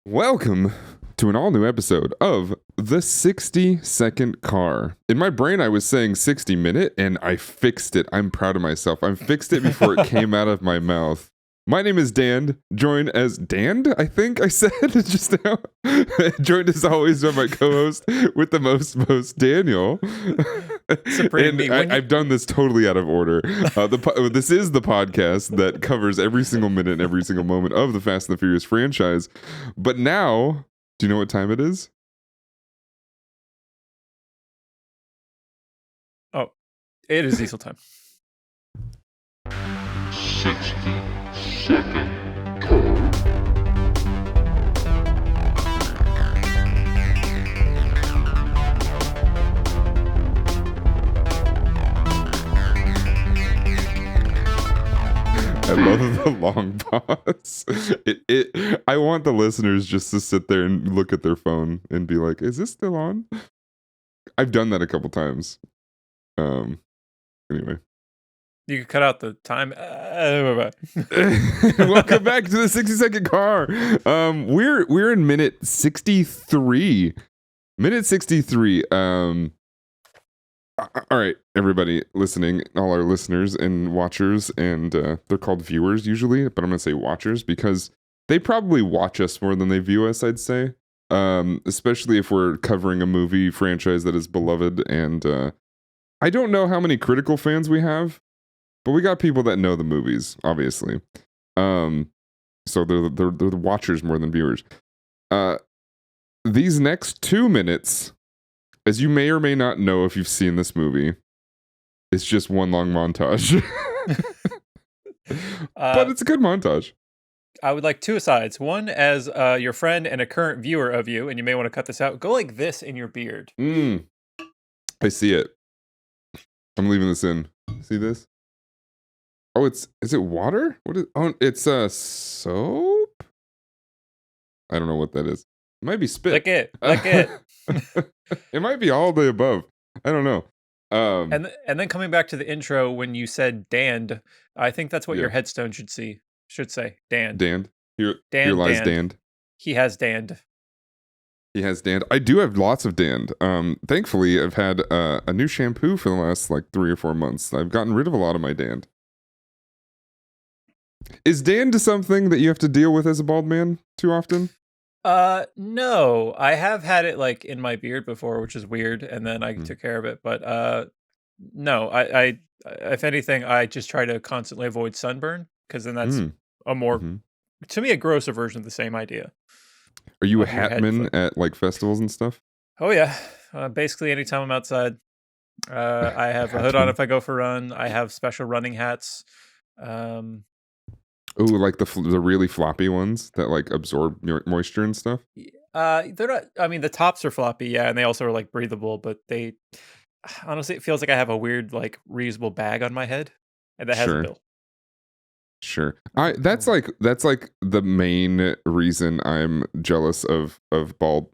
Welcome to an all-new episode of The 60-Second Car. In my brain, I was saying 60-minute, and I fixed it. I'm proud of myself. I fixed it before it came out of my mouth. My name is Dan, joined as Dan, I think I said just now. Joined as always by my co-host with the most Daniel. And I've done this totally out of order. This is the podcast that covers every single minute and every single moment of the Fast and the Furious franchise. But now, do you know what time it is? Oh, it is diesel time. 60-second I love the long pause. I want the listeners just to sit there and look at their phone and be like, is this still on? I've done that a couple times. Anyway. You could cut out the time. Welcome back to the 60-second car. We're in minute 63. Minute 63. All right, everybody listening, all our listeners and watchers, and they're called viewers usually, but I'm gonna say watchers because they probably watch us more than they view us, I'd say. Especially if we're covering a movie franchise that is beloved, and I don't know how many critical fans we have, but we got people that know the movies, obviously. So they're the watchers more than viewers. These next 2 minutes, as you may or may not know if you've seen this movie, it's just one long montage. But it's a good montage. I would like two asides. One, as your friend and a current viewer of you, and you may want to cut this out, go like this in your beard. I see it. I'm leaving this in. See this? Oh, is it water? What is? Oh, it's soap. I don't know what that is. It might be spit. Like it. It might be all the above. I don't know. And then coming back to the intro when you said "danned," I think that's what your headstone should say. "Danned." Danned. Here lies danned. He has danned. He has danned. I do have lots of danned. Thankfully, I've had a new shampoo for the last 3 or 4 months. I've gotten rid of a lot of my danned. Is danned something that you have to deal with as a bald man too often? No, I have had it in my beard before, which is weird, and then I took care of it. But no, I if anything, I just try to constantly avoid sunburn because then that's a more to me a grosser version of the same idea. Are you a hatman at festivals and stuff? Oh yeah, basically anytime I'm outside, I have a hood on if I go for a run. I have special running hats. Oh, like the really floppy ones that absorb moisture and stuff? They're not, I mean, the tops are floppy, yeah, and they also are breathable, but they honestly, it feels like I have a weird reusable bag on my head and that has a bill. Sure. That's the main reason I'm jealous of bald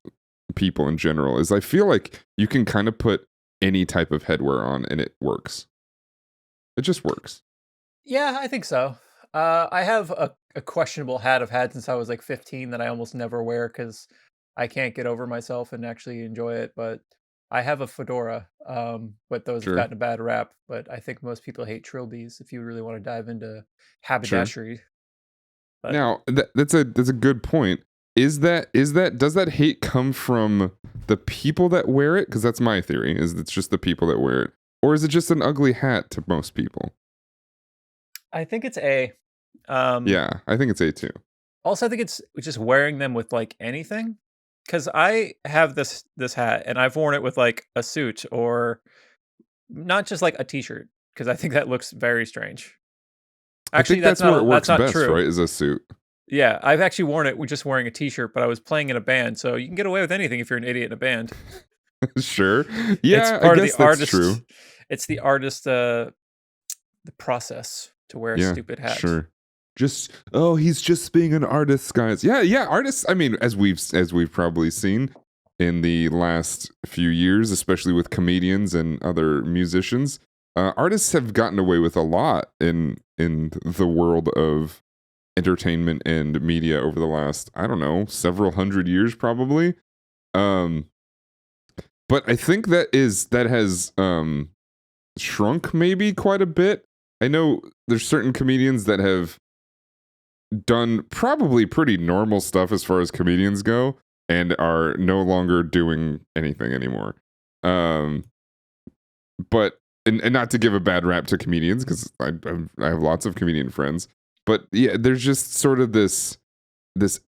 people in general is I feel like you can kind of put any type of headwear on and it works. It just works. Yeah, I think so. I have a questionable hat I've had since I was 15 that I almost never wear because I can't get over myself and actually enjoy it. But I have a fedora, but those have gotten a bad rap. But I think most people hate trilbies if you really want to dive into haberdashery. But now, that's a good point. Does that hate come from the people that wear it? Because that's my theory, is it's just the people that wear it. Or is it just an ugly hat to most people? I think it's A. Yeah, I think it's A too. Also, I think it's just wearing them with anything. Because I have this hat and I've worn it with a suit or not just a t-shirt because I think that looks very strange. Actually, that's where it works best, true. Right? Is a suit. Yeah, I've actually worn it with just wearing a t-shirt, but I was playing in a band, so you can get away with anything if you're an idiot in a band. Sure. Yeah, it's part of the artist. True. It's the artist, the process to wear a stupid hat. Sure. He's just being an artist, guys. Yeah, artists. I mean, as we've probably seen in the last few years, especially with comedians and other musicians, artists have gotten away with a lot in the world of entertainment and media over the last, I don't know, several hundred years probably. But I think that has shrunk maybe quite a bit. I know there's certain comedians that have done probably pretty normal stuff as far as comedians go and are no longer doing anything anymore. But and not to give a bad rap to comedians, because I have lots of comedian friends, but yeah, there's just sort of this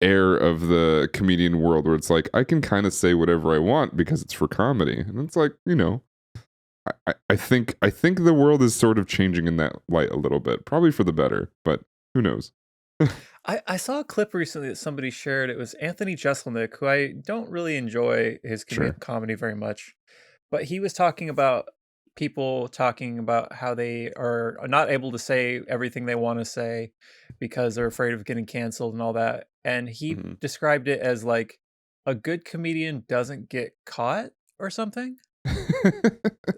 air of the comedian world where it's like, I can kind of say whatever I want because it's for comedy, and it's like, I think the world is sort of changing in that light a little bit, probably for the better, but who knows. I saw a clip recently that somebody shared. It was Anthony Jeselnik, who I don't really enjoy his Sure. comedy very much, but he was talking about people talking about how they are not able to say everything they want to say because they're afraid of getting canceled and all that. And he Mhm. described it as like a good comedian doesn't get caught or something.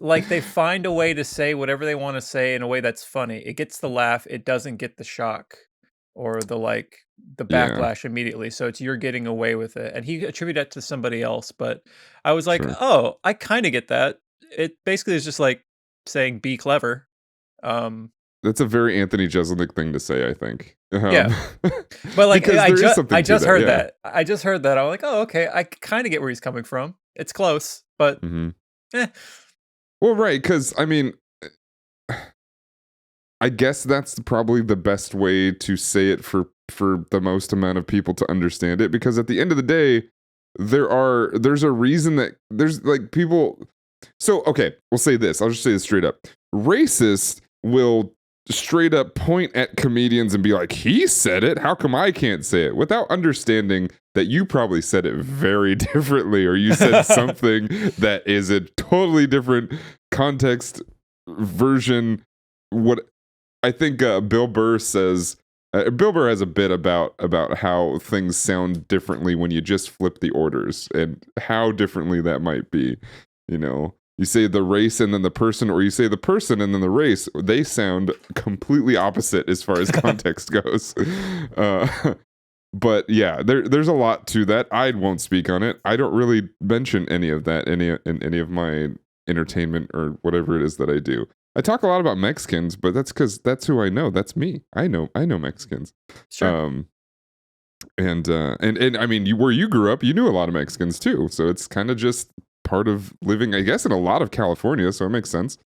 Like they find a way to say whatever they want to say in a way that's funny. It gets the laugh, it doesn't get the shock or the the Yeah, backlash immediately. So it's you're getting away with it. And he attributed that to somebody else, but I was like, sure. "Oh, I kind of get that." It basically is just like saying be clever. Um That's a very Anthony Jeselnik thing to say, I think. yeah. But like Because there is something I to just that, heard yeah. that. I just heard that. I'm like, "Oh, okay. I kind of get where he's coming from. It's close, but Hmm. eh." Well, right, because I mean, I guess that's probably the best way to say it for the most amount of people to understand it, because at the end of the day, there's a reason that there's like people. So okay, we'll say this. I'll just say this straight up. Racists will straight up point at comedians and be like, "He said it. How come I can't say it?" Without understanding that you probably said it very differently, or you said something that is a totally different context version. What I think Bill Burr says. Bill Burr has a bit about how things sound differently when you just flip the orders and how differently that might be. You say the race and then the person, or you say the person and then the race. They sound completely opposite as far as context goes. But yeah, there's a lot to that. I won't speak on it. I don't really mention any of that in any of my entertainment or whatever it is that I do. I talk a lot about Mexicans, but that's because that's who I know. That's me. I know Mexicans. Sure. And I mean, where you grew up, you knew a lot of Mexicans too. So it's kind of just part of living, I guess, in a lot of California. So it makes sense.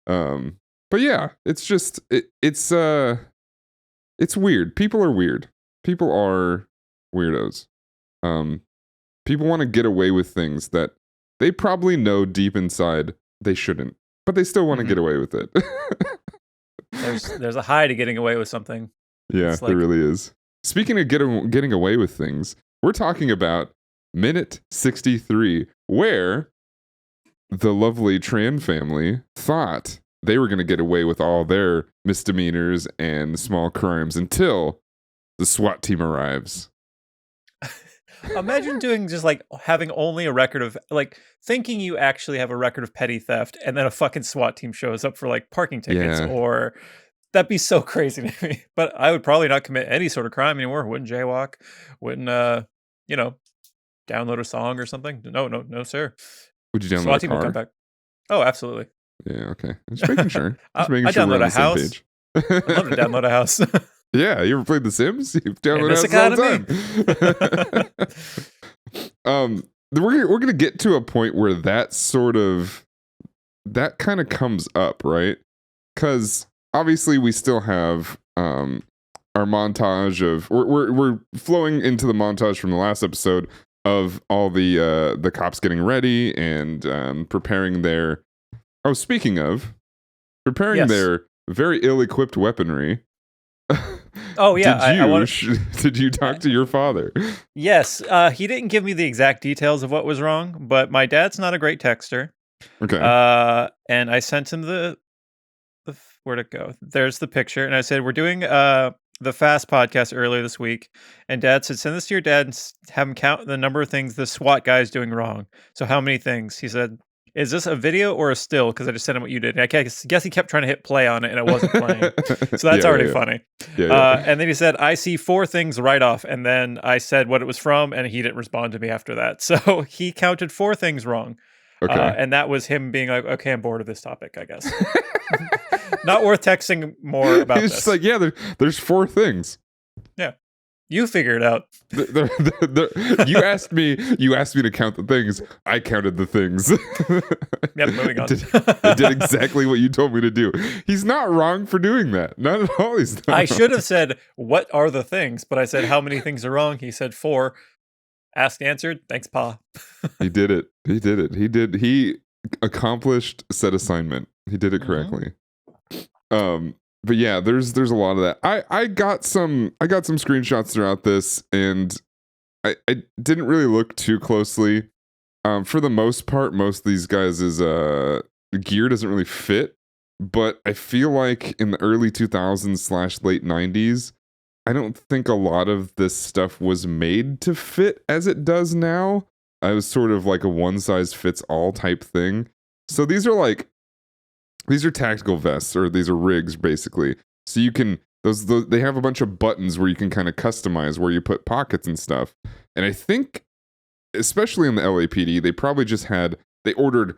But yeah, it's just it's weird. People are weird. People are weirdos. People want to get away with things that they probably know deep inside they shouldn't, but they still want to get away with it. There's a high to getting away with something. Yeah, there really is. Speaking of getting away with things, we're talking about minute 63, where the lovely Tran family thought they were going to get away with all their misdemeanors and small crimes until the SWAT team arrives. Imagine doing just like having only a record of like thinking you actually have a record of petty theft, and then a fucking SWAT team shows up for like parking tickets, Yeah. or that'd be so crazy to me. But I would probably not commit any sort of crime anymore. Wouldn't jaywalk, wouldn't download a song or something. No, sir. Would you download SWAT a team will come car? back. Oh, absolutely. Yeah, okay. Just making sure. I Just making sure we're on download a the same house. page. I'd love to download a house. Yeah, you ever played The Sims? You've In downloaded this houses all economy. the time. We're gonna get to a point where that kind of comes up, right? Because obviously we still have our montage of we're flowing into the montage from the last episode of all the cops getting ready and preparing their speaking of preparing Yes. their very ill-equipped weaponry. Oh yeah, did you talk to your father? Yes, he didn't give me the exact details of what was wrong, but my dad's not a great texter. Okay. And I sent him where'd it go? There's the picture, and I said we're doing the Fast podcast earlier this week, and Dad said send this to your dad and have him count the number of things the SWAT guy is doing wrong. So how many things? He said is this a video or a still? Because I just sent him what you did. And I guess he kept trying to hit play on it and it wasn't playing. So that's already funny. Yeah. And then he said, I see 4 things right off. And then I said what it was from, and he didn't respond to me after that. So he counted 4 things wrong. Okay. And that was him being like, okay, I'm bored of this topic, I guess. Not worth texting more about He's this. just like, yeah, there's 4 things. Yeah. You figure it out. You asked me to count the things. I counted the things. Yep, moving on. I did exactly what you told me to do. He's not wrong for doing that. Not at all. He's not I wrong. should have said, what are the things? But I said, how many things are wrong? He said 4. Asked, answered. Thanks, Pa. He did it. He accomplished said assignment. He did it correctly. But yeah, there's a lot of that. I got some screenshots throughout this, and I didn't really look too closely. For the most part, most of these guys' gear doesn't really fit. But I feel like in the early 2000s / late 90s, I don't think a lot of this stuff was made to fit as it does now. I was sort of like a one size fits all type thing. So these are tactical vests, or these are rigs basically. So you can those they have a bunch of buttons where you can kind of customize where you put pockets and stuff. And I think, especially in the LAPD, they ordered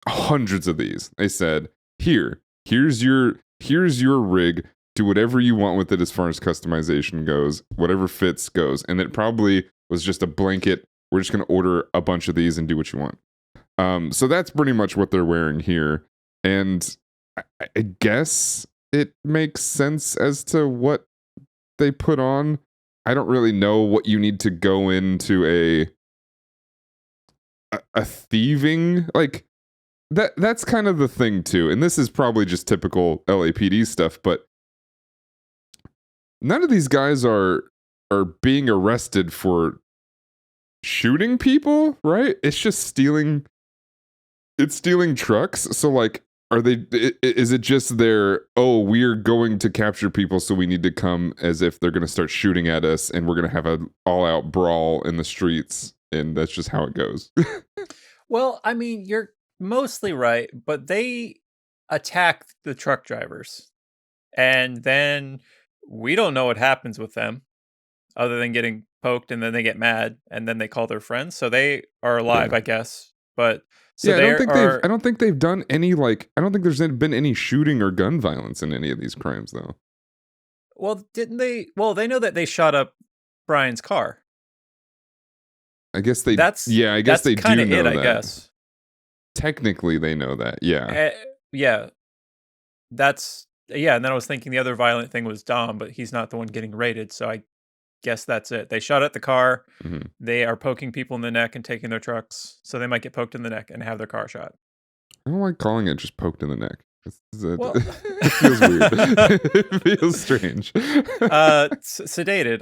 hundreds of these. They said, here's your rig. Do whatever you want with it as far as customization goes. Whatever fits goes. And it probably was just a blanket. We're just going to order a bunch of these and do what you want. So that's pretty much what they're wearing here. And I guess it makes sense as to what they put on. I don't really know what you need to go into a thieving, like that's kind of the thing too. And this is probably just typical LAPD stuff, but none of these guys are being arrested for shooting people, right? It's just stealing trucks. So like, is it just we're going to capture people, so we need to come as if they're going to start shooting at us, and we're going to have an all-out brawl in the streets, and that's just how it goes. Well, I mean, you're mostly right, but they attack the truck drivers, and then we don't know what happens with them other than getting poked, and then they get mad, and then they call their friends. So they are alive, I guess. But so yeah, I don't think they've done any, like, I don't think there's been any shooting or gun violence in any of these crimes, though. Well, didn't they? Well, they know that they shot up Brian's car. I guess they. I guess they do know that. I guess technically they know that. Yeah. Yeah. And then I was thinking the other violent thing was Dom, but he's not the one getting raided, so I guess that's it. They shot at the car. Mm-hmm. They are poking people in the neck and taking their trucks, so they might get poked in the neck and have their car shot. I don't like calling it just poked in the neck. Well, it feels weird. It feels strange. Sedated,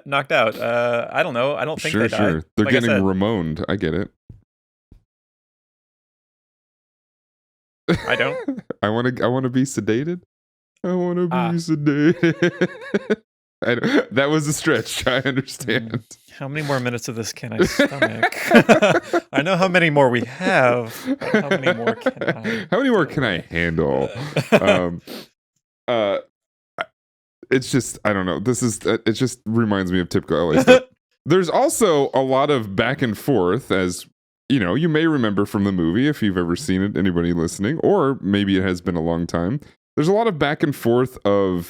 knocked out. I don't know. I don't think they died. Sure. They're like getting Ramoned. I get it. I don't. I want to be sedated. I want to be sedated. That was a stretch. I understand. How many more minutes of this can I stomach? I know how many more we have. How many more can I handle? It's just, I don't know. It just reminds me of typical LA stuff. There's also a lot of back and forth, as you may remember from the movie if you've ever seen it, anybody listening, or maybe it has been a long time. There's a lot of back and forth and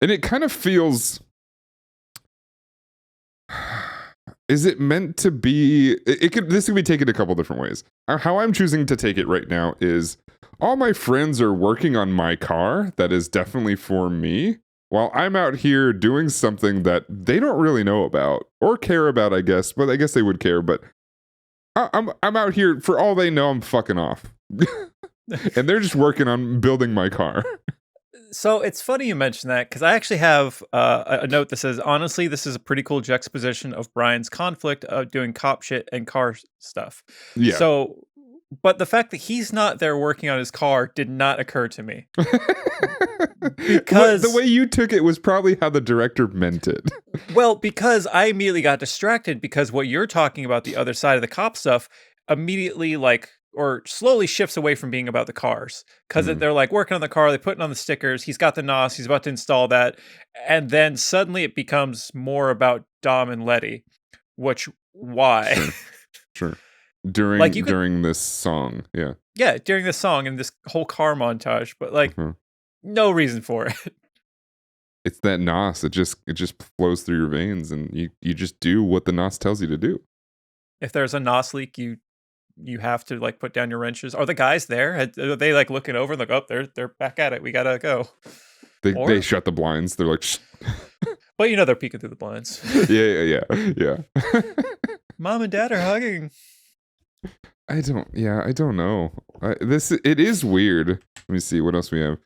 it kind of feels, is it meant to be, this could be taken a couple different ways. How I'm choosing to take it right now is, all my friends are working on my car that is definitely for me, while I'm out here doing something that they don't really know about or care about, I guess. But I guess they would care, but I'm out here, for all they know, I'm fucking off. And they're just working on building my car. So it's funny you mention that, because I actually have a note that says, honestly, this is a pretty cool juxtaposition of Brian's conflict of doing cop shit and car stuff. Yeah. So, but the fact that he's not there working on his car did not occur to me. Because the way you took it was probably how the director meant it. Well, because I immediately got distracted, because what you're talking about, the other side of the cop stuff, immediately, like, or slowly shifts away from being about the cars because Mhm. they're like working on the car, they putting on the stickers. He's got the NOS, he's about to install that, and then suddenly it becomes more about Dom and Letty. Which why? Sure. Sure. Like you could, During this song, yeah. yeah, during this song and this whole car montage, but like Uh-huh. no reason for it. It's that nos. It just flows through your veins, and you just do what the nos tells you to do. If there's a NOS leak, you have to like put down your wrenches. Are the guys there? Are they like looking over and like, oh, they're back at it. We gotta go. They shut the blinds. They're like, shh. But they're peeking through the blinds. Yeah. Mom and Dad are hugging. I don't know. It is weird. Let me see what else we have.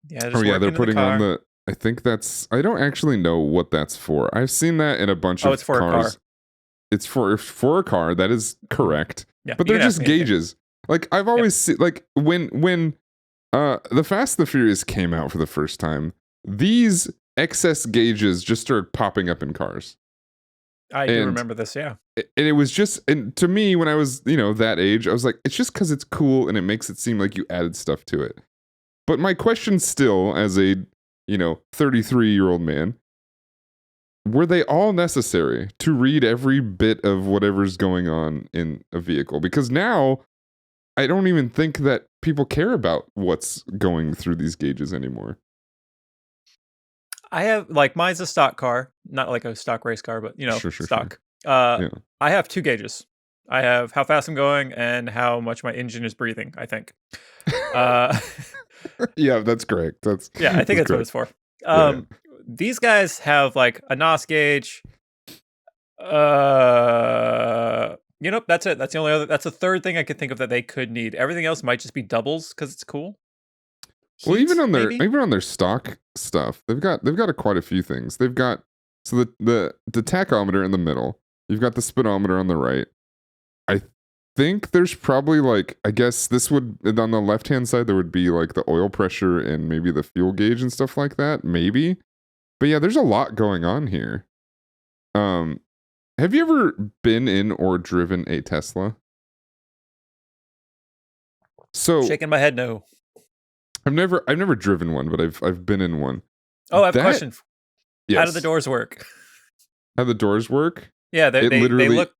Yeah, just Oh yeah, they're working in putting the car. on the. I think that's. I don't actually know what that's for. I've seen that in a bunch of it's for cars. a car. It's for a car. That is correct. Yeah, But you they're can ask just me anything. gauges. Like I've always seen. Like when the Fast and the Furious came out for the first time, these excess gauges just started popping up in cars. I do remember this, yeah. And it was just, and to me, when I was, that age, I was like, it's just because it's cool and it makes it seem like you added stuff to it. But my question still, as a, 33-year-old man, were they all necessary to read every bit of whatever's going on in a vehicle? Because now, I don't even think that people care about what's going through these gauges anymore. I have like mine's a stock car, not like a stock race car, but Sure. stock. Yeah. I have 2 gauges. I have how fast I'm going and how much my engine is breathing, I think. Uh Yeah, that's correct. yeah, I think that's what it's for. Yeah. These guys have like a NOS gauge. That's it. That's the only other. That's the third thing I could think of that they could need. Everything else might just be doubles because it's cool. Well, Heat, maybe? even on their stock stuff, they've got quite a few things. They've got the tachometer in the middle. You've got the speedometer on the right. I think there's probably like, I guess this would, on the left hand side there would be like the oil pressure and maybe the fuel gauge and stuff like that, maybe. But yeah, there's a lot going on here. Have you ever been in or driven a Tesla? So Shaking my head, no. I've never driven one, but I've been in one. Oh, I have a question. Yes. How do the doors work? How the doors work? Yeah, they look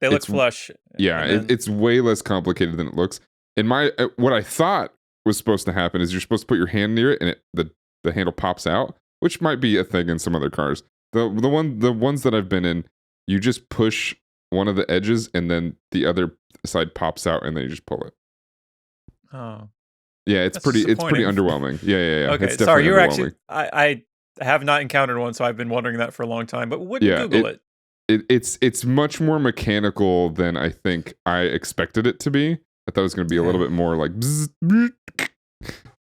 it's- flush. Yeah, and then- it's way less complicated than it looks. In my what I thought was supposed to happen is you're supposed to put your hand near it and the handle pops out, which might be a thing in some other cars. The ones that I've been in, you just push one of the edges and then the other side pops out and then you just pull it. Oh. Yeah, it's That's pretty disappointing. underwhelming. Yeah. Okay, It's sorry, definitely you were actually underwhelming. I have not encountered one, so I've been wondering that for a long time. But wouldn't Yeah, Google it. It's much more mechanical than I think I expected it to be. I thought it was going to be a little bit more like bzz, bzz,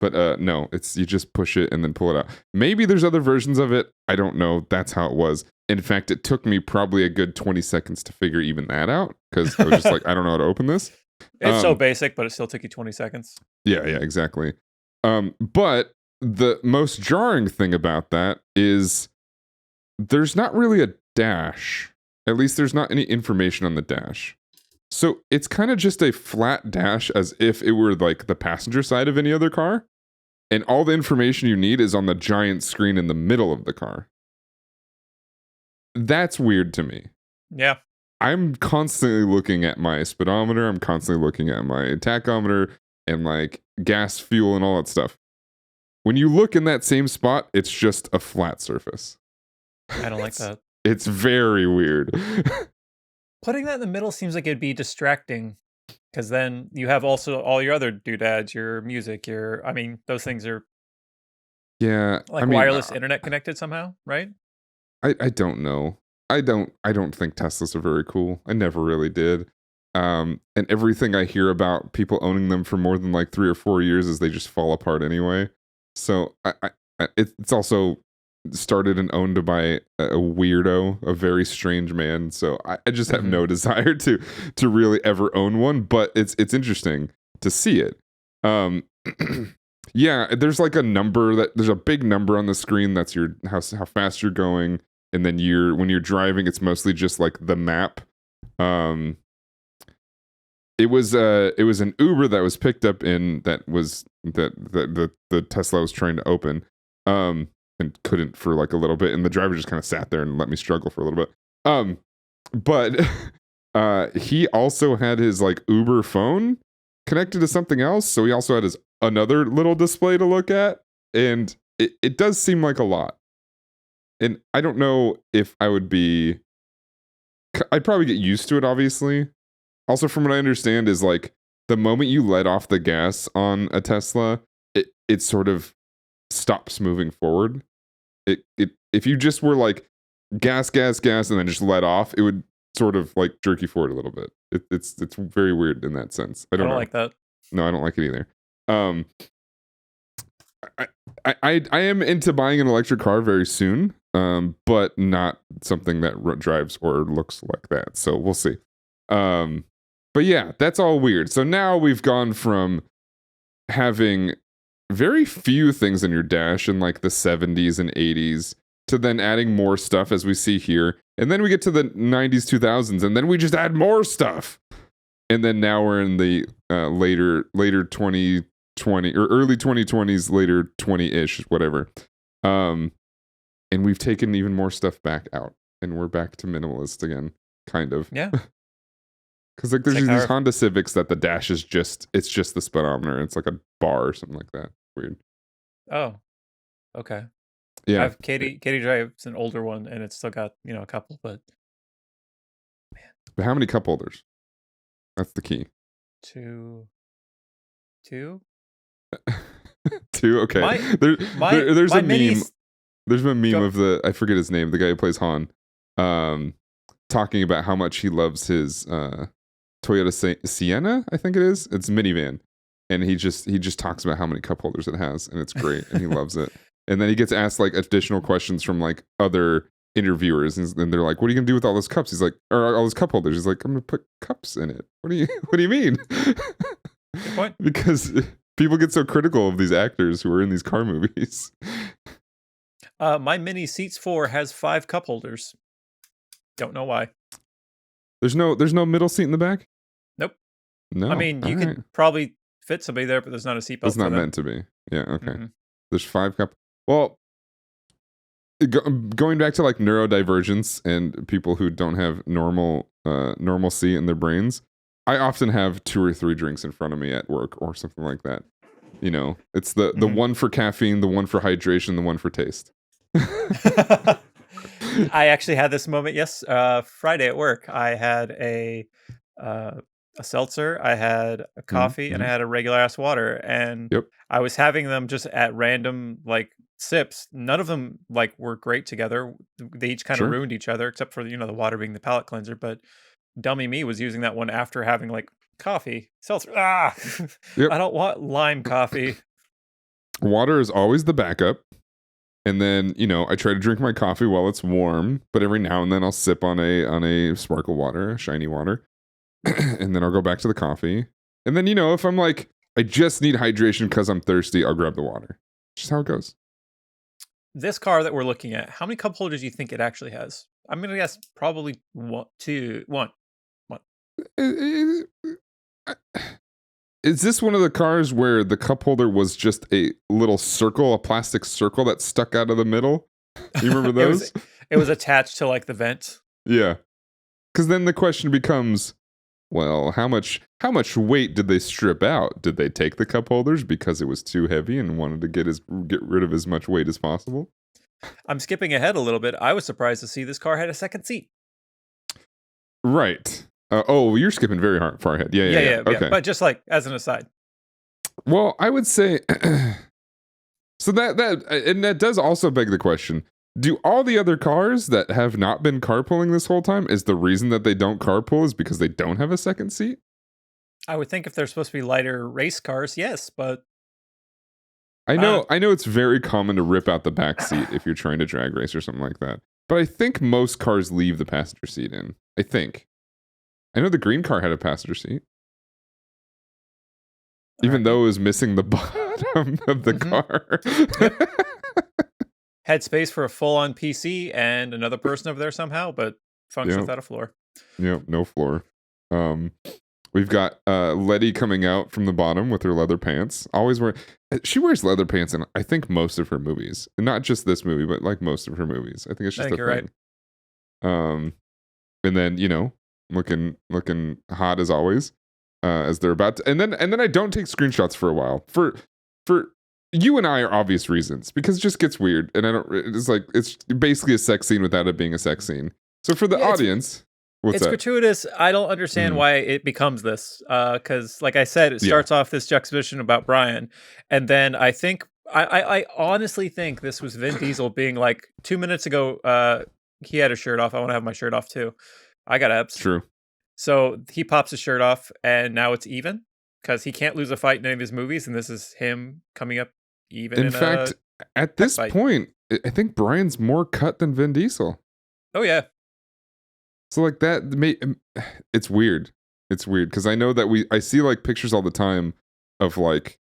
but no, it's you just push it and then pull it out. Maybe there's other versions of it. I don't know. That's how it was. In fact, it took me probably a good 20 seconds to figure even that out because I was just like, I don't know how to open this. It's so basic, but it still took you 20 seconds. Yeah, exactly. But the most jarring thing about that is there's not really a dash. At least there's not any information on the dash. So it's kind of just a flat dash as if it were like the passenger side of any other car. And all the information you need is on the giant screen in the middle of the car. That's weird to me. Yeah. I'm constantly looking at my speedometer. I'm constantly looking at my tachometer and like gas, fuel, and all that stuff. When you look in that same spot, it's just a flat surface. I don't like that. It's very weird. Putting that in the middle seems like it'd be distracting because then you have also all your other doodads, your music, those things are Yeah. like wireless internet connected somehow, right? I don't know. I don't think Teslas are very cool. I never really did. And everything I hear about people owning them for more than like 3 or 4 years is they just fall apart anyway. So it's also started and owned by a weirdo, a very strange man. So I just have no desire to really ever own one. But it's interesting to see it. Yeah, there's like a number there's a big number on the screen that's your how fast you're going. And then when you're driving, it's mostly just like the map. it was an Uber that was picked up in the Tesla was trying to open, and couldn't for like a little bit, and the driver just kind of sat there and let me struggle for a little bit. But he also had his like Uber phone connected to something else, so he also had his another little display to look at, and it does seem like a lot. And I don't know if I'd probably get used to it, obviously. Also, from what I understand, is like the moment you let off the gas on a Tesla, it sort of stops moving forward. If you just were like gas, gas, gas, and then just let off, it would sort of like jerk you forward a little bit. It's very weird in that sense. I don't know. like that. No, I don't like it either. I am into buying an electric car very soon, but not something that drives or looks like that. So we'll see. But yeah, that's all weird. So now we've gone from having very few things in your dash in like the 70s and 80s to then adding more stuff as we see here. And then we get to the 90s, 2000s, and then we just add more stuff. And then now we're in the later 2020 or early 2020s, later 20-ish, whatever. And we've taken even more stuff back out, and we're back to minimalist again, kind of. Yeah. Because like there's these Honda Civics that the dash is just the speedometer. It's like a bar or something like that. Weird. Oh, okay. Yeah. I have Katie drives an older one, and it's still got a couple, but man. But how many cup holders? That's the key. Two. Two. Okay. There's a meme. There's a meme of I forget his name, the guy who plays Han, talking about how much he loves his Toyota Sienna, I think it is. It's a minivan, and he just talks about how many cup holders it has, and it's great, and he loves it. And then he gets asked like additional questions from like other interviewers, and they're like, "What are you gonna do with all those cups?" He's like, "Or all those cup holders." He's like, "I'm gonna put cups in it." What do you mean? Good point. Because people get so critical of these actors who are in these car movies. My Mini Seats 4 has 5 cup holders. Don't know why. There's no middle seat in the back? Nope. No. I mean, you could probably fit somebody there, but there's not a seatbelt. It's not meant to be. Yeah, okay. Mm-hmm. There's 5 cup. Well, going back to like neurodivergence and people who don't have normalcy in their brains, I often have 2 or 3 drinks in front of me at work or something like that. You know, it's the one for caffeine, the one for hydration, the one for taste. I actually had this moment. Yes, Friday at work, I had a seltzer, I had a coffee, and I had a regular ass water, and I was having them just at random like sips. None of them like were great together. They each kind of ruined each other, except for the water being the palate cleanser. But dummy me was using that one after having like coffee, seltzer. I don't want lime coffee. Water is always the backup. And then, I try to drink my coffee while it's warm, but every now and then I'll sip on a sparkle water, shiny water. And then I'll go back to the coffee. And then, if I'm like, I just need hydration because I'm thirsty, I'll grab the water. Just how it goes. This car that we're looking at, how many cup holders do you think it actually has? I'm going to guess probably one. Is this one of the cars where the cup holder was just a little circle, a plastic circle that stuck out of the middle? You remember those? it was attached to like the vent. Yeah. Because then the question becomes, well, how much weight did they strip out? Did they take the cup holders because it was too heavy and wanted to get rid of as much weight as possible? I'm skipping ahead a little bit. I was surprised to see this car had a second seat. Right. You're skipping very far ahead. Yeah. Okay. But just like as an aside. Well, I would say so that does also beg the question: do all the other cars that have not been carpooling this whole time, is the reason that they don't carpool is because they don't have a second seat? I would think if they're supposed to be lighter race cars, yes, but I know it's very common to rip out the back seat if you're trying to drag race or something like that. But I think most cars leave the passenger seat in. I think. I know the green car had a passenger seat. Even though it was missing the bottom of the car. Had space for a full-on PC and another person over there somehow, but functions without a floor. Yep, no floor. We've got Letty coming out from the bottom with her leather pants. Always wear. She wears leather pants in I think most of her movies, and not just this movie, but like most of her movies. I think it's I just think a you're thing. And then looking hot as always, as they're about to. And then I don't take screenshots for a while for you and I are obvious reasons because it just gets weird, and I don't. It's like it's basically a sex scene without it being a sex scene. So for the audience. It's gratuitous. I don't understand why it becomes this. Because, like I said, it starts off this juxtaposition about Brian, and then I think I honestly think this was Vin Diesel being like 2 minutes ago. He had his shirt off. I want to have my shirt off too. I got abs. True. So he pops his shirt off, and now it's even because he can't lose a fight in any of his movies, and this is him coming up even. In fact, at this point, I think Brian's more cut than Vin Diesel. Oh yeah. So like that, it's weird. It's weird because I know that I see like pictures all the time of like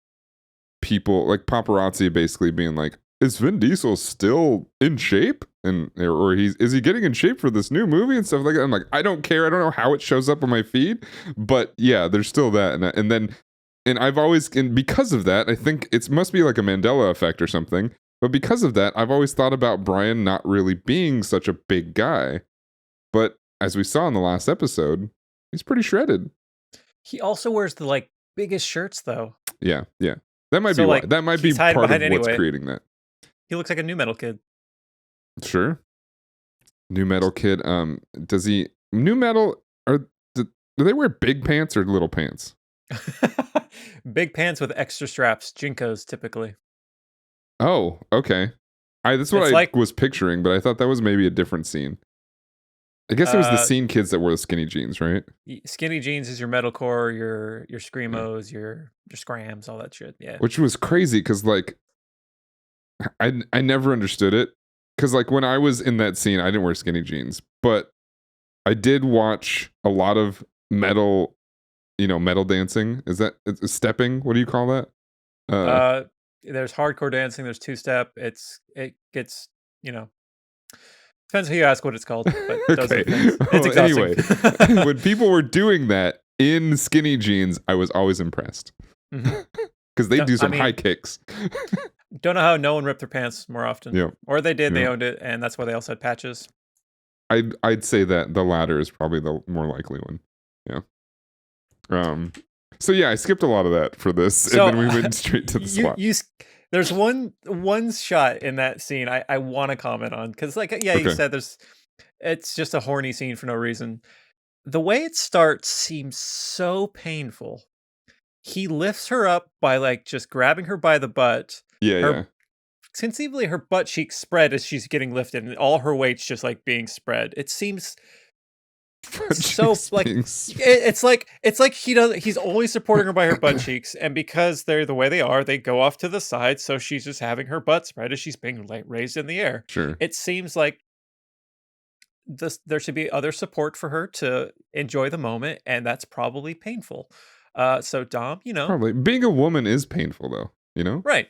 people like paparazzi basically being like, "Is Vin Diesel still in shape?" And or is he getting in shape for this new movie and stuff like that? I'm like, I don't care. I don't know how it shows up on my feed, but yeah, there's still that. And I've always because of that, I think it must be like a Mandela effect or something. But because of that, I've always thought about Brian not really being such a big guy, but as we saw in the last episode, he's pretty shredded. He also wears the like biggest shirts though. Yeah. That might be why. That might be part of what's creating that. He looks like a new metal kid. Sure. New metal kid. Does he new metal do they wear big pants or little pants? Big pants with extra straps, Jinkos typically. Oh, okay. That's what I was picturing, but I thought that was maybe a different scene. I guess it was the scene kids that wore the skinny jeans, right? Skinny jeans is your metalcore, your screamos, your scrams, all that shit. Yeah. Which was crazy because like I never understood it. Because like when I was in that scene, I didn't wear skinny jeans, but I did watch a lot of metal, metal dancing. Is that stepping? What do you call that? There's hardcore dancing. There's two-step. It gets depends who you ask what it's called. But okay. It's exhausting. Anyway, when people were doing that in skinny jeans, I was always impressed because they do some high kicks. Don't know how no one ripped their pants more often. Yeah. Or they did. They owned it, and that's why they also had patches. I'd say that the latter is probably the more likely one. Yeah. So yeah, I skipped a lot of that for this, and then we went straight to the SWAT. There's one shot in that scene I want to comment on because, you said it's just a horny scene for no reason. The way it starts seems so painful. He lifts her up by like just grabbing her by the butt. Yeah. Conceivably, her butt cheeks spread as she's getting lifted, and all her weight's just like being spread. It seems so like it's like he's only supporting her by her butt cheeks, and because they're the way they are, they go off to the side, so she's just having her butt spread as she's being raised in the air. Sure. It seems like there should be other support for her to enjoy the moment, and that's probably painful. So Dom, probably being a woman is painful though, right.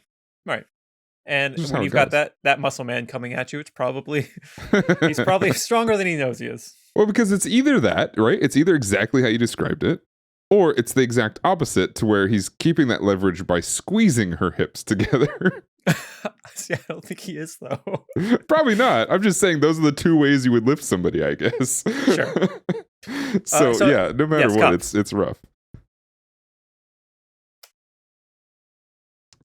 And when you've got that muscle man coming at you, it's probably he's probably stronger than he knows he is. Well, because it's either that, right? It's either exactly how you described it, or it's the exact opposite to where he's keeping that leverage by squeezing her hips together. See, I don't think he is, though. Probably not. I'm just saying those are the two ways you would lift somebody, I guess. Sure. so yeah, no matter what, it's rough.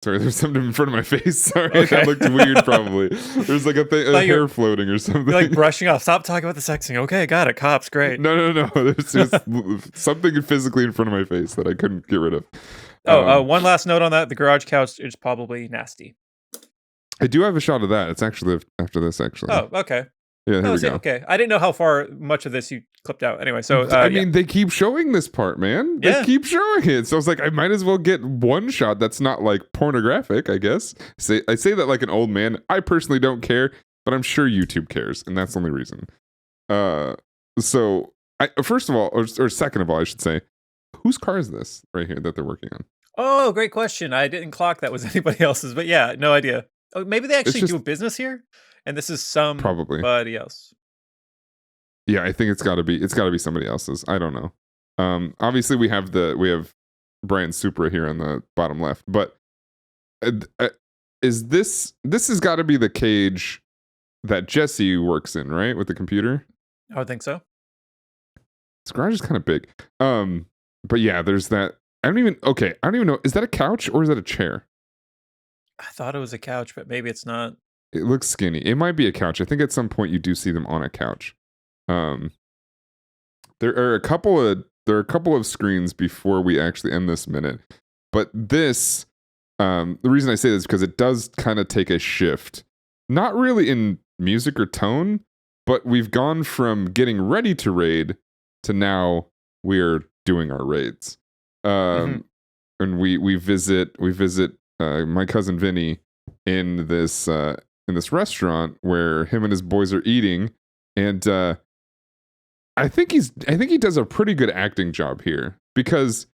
Sorry, there's something in front of my face. Sorry, okay. That looked weird. Probably there's like a hair floating or something. You're like brushing off. Stop talking about the sexing. Okay, got it. Cops, great. No. There's just something physically in front of my face that I couldn't get rid of. One last note on that: the garage couch is probably nasty. I do have a shot of that. It's actually after this. Actually. Oh, okay. Yeah, here we go. Okay, I didn't know how much of this you clipped out. Anyway, so I mean, they keep showing this part, man. They keep showing it. So I was like, I might as well get one shot that's not like pornographic. I guess. I say that like an old man. I personally don't care, but I'm sure YouTube cares, and that's the only reason. So first of all, or second of all, I should say, whose car is this right here that they're working on? Oh, great question. I didn't clock that was anybody else's, but yeah, no idea. Oh, maybe they actually do a business here. And this is somebody else. Yeah, I think it's got to be somebody else's. I don't know. Obviously we have Brian Supra here on the bottom left, but is this has got to be the cage that Jesse works in, right? With the computer? I would think so. This garage is kind of big. But yeah, there's that. I don't even know. Is that a couch or is that a chair? I thought it was a couch, but maybe it's not. It looks skinny. It might be a couch. I think at some point you do see them on a couch. There are a couple of screens before we actually end this minute. But this, the reason I say this is because it does kind of take a shift. Not really in music or tone, but we've gone from getting ready to raid to now we're doing our raids. And we visit my cousin Vinny in this restaurant where him and his boys are eating, and I think he does a pretty good acting job here, because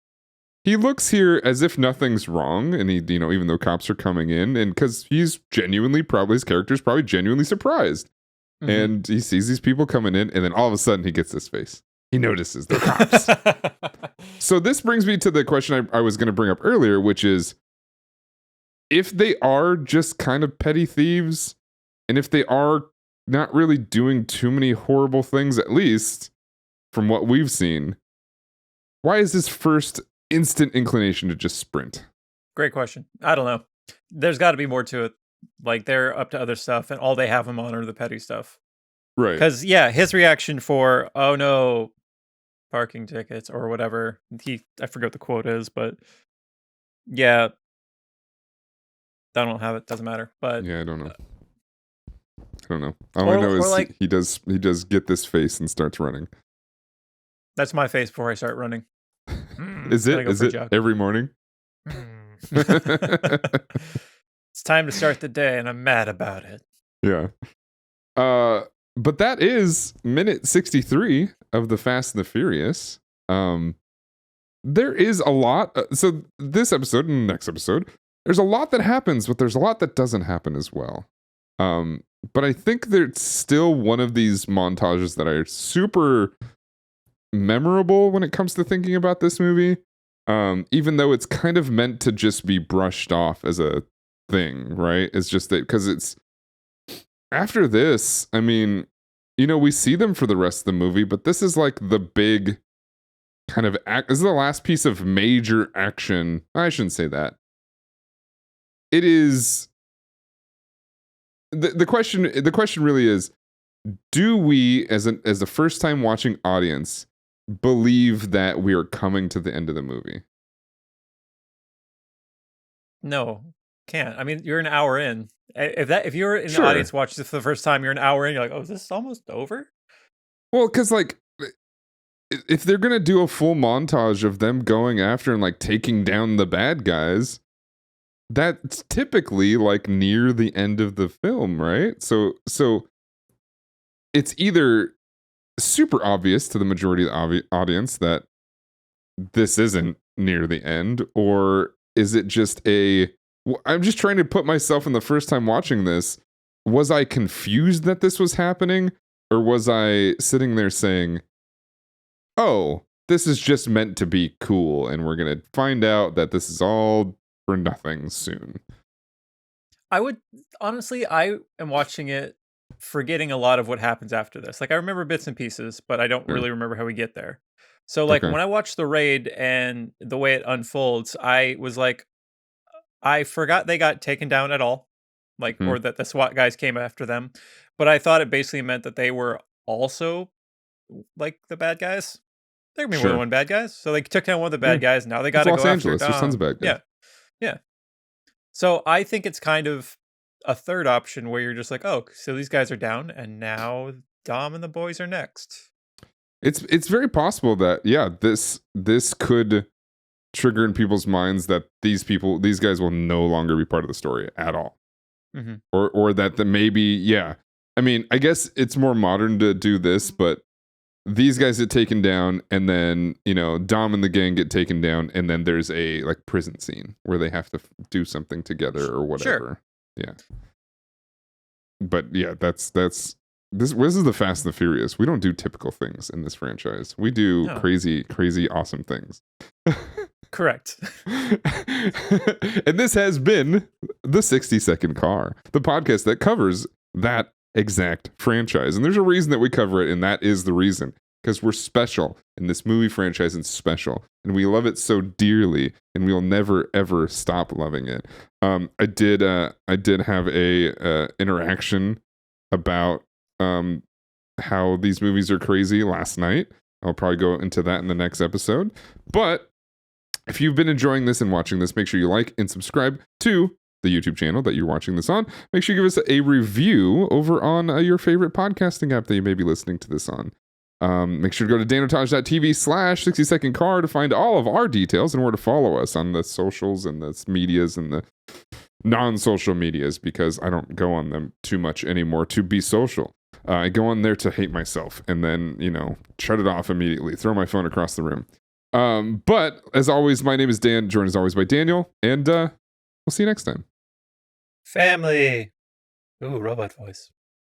he looks here as if nothing's wrong, and he, even though cops are coming in, and because his character's probably genuinely surprised, and he sees these people coming in, and then all of a sudden he gets this face. He notices they're cops. So this brings me to the question I was going to bring up earlier, which is, if they are just kind of petty thieves, and if they are not really doing too many horrible things, at least from what we've seen, why is this first instant inclination to just sprint? Great question. I don't know. There's got to be more to it. Like, they're up to other stuff, and all they have him on are the petty stuff. Right. Because, yeah, his reaction for, oh no, parking tickets or whatever, I forget what the quote is, but yeah, I don't have it. Doesn't matter. But yeah, I don't know. All I know is like, he does get this face and starts running. That's my face before I start running. Is it every morning? It's time to start the day, and I'm mad about it. Yeah. But that is minute 63 of the Fast and the Furious. There is a lot. So this episode and the next episode, there's a lot that happens, but there's a lot that doesn't happen as well. But I think there's still one of these montages that are super memorable when it comes to thinking about this movie. Even though it's kind of meant to just be brushed off as a thing, right? It's just that because it's after this, I mean, we see them for the rest of the movie, but this is like the big kind of this is the last piece of major action. I shouldn't say that. It is the question. The question really is: do we, as a first time watching audience, believe that we are coming to the end of the movie? No, can't. I mean, you're an hour in. If you're in the audience watching this for the first time, you're an hour in. You're like, oh, is this almost over? Well, because like, if they're gonna do a full montage of them going after and like taking down the bad guys, that's typically like near the end of the film, right? So it's either super obvious to the majority of the audience that this isn't near the end, or is it just I'm just trying to put myself in the first time watching this. Was I confused that this was happening, or was I sitting there saying, oh, this is just meant to be cool, and we're gonna find out that this is all for nothing soon? I am watching it forgetting a lot of what happens after this. Like, I remember bits and pieces, but I don't really remember how we get there. So like, when I watched the raid and the way it unfolds, I was like, I forgot they got taken down at all, like, or that the SWAT guys came after them. But I thought it basically meant that they were also like the bad guys. There can be more than one bad guys. So they took down one of the bad guys. Now they got to go Los Angeles. after Dom. There's tons of bad guys. Yeah. So I think it's kind of a third option where you're just like, oh, so these guys are down, and now Dom and the boys are next. It's very possible that this could trigger in people's minds that these guys will no longer be part of the story at all, or that maybe I mean, I guess it's more modern to do this, but these guys get taken down, and then Dom and the gang get taken down, and then there's a like prison scene where they have to do something together or whatever. Yeah. But yeah, that's this is the Fast and the Furious. We don't do typical things in this franchise. We do No. crazy, crazy, awesome things. Correct. And this has been the 60-Second Car, the podcast that covers that exact franchise. And there's a reason that we cover it, and that is the reason. Because we're special, and this movie franchise is special, and we love it so dearly, and we'll never ever stop loving it. I did have a interaction about how these movies are crazy last night. I'll probably go into that in the next episode. But if you've been enjoying this and watching this, make sure you like and subscribe to the YouTube channel that you're watching this on. Make sure you give us a review over on your favorite podcasting app that you may be listening to this on. Make sure to go to danotage.tv/60secondcar to find all of our details and where to follow us on the socials and the medias and the non-social medias, because I don't go on them too much anymore to be social. I go on there to hate myself and then, shut it off immediately, throw my phone across the room. But as always, my name is Dan, joined as always by Daniel, and we'll see you next time. Family. Ooh, robot voice.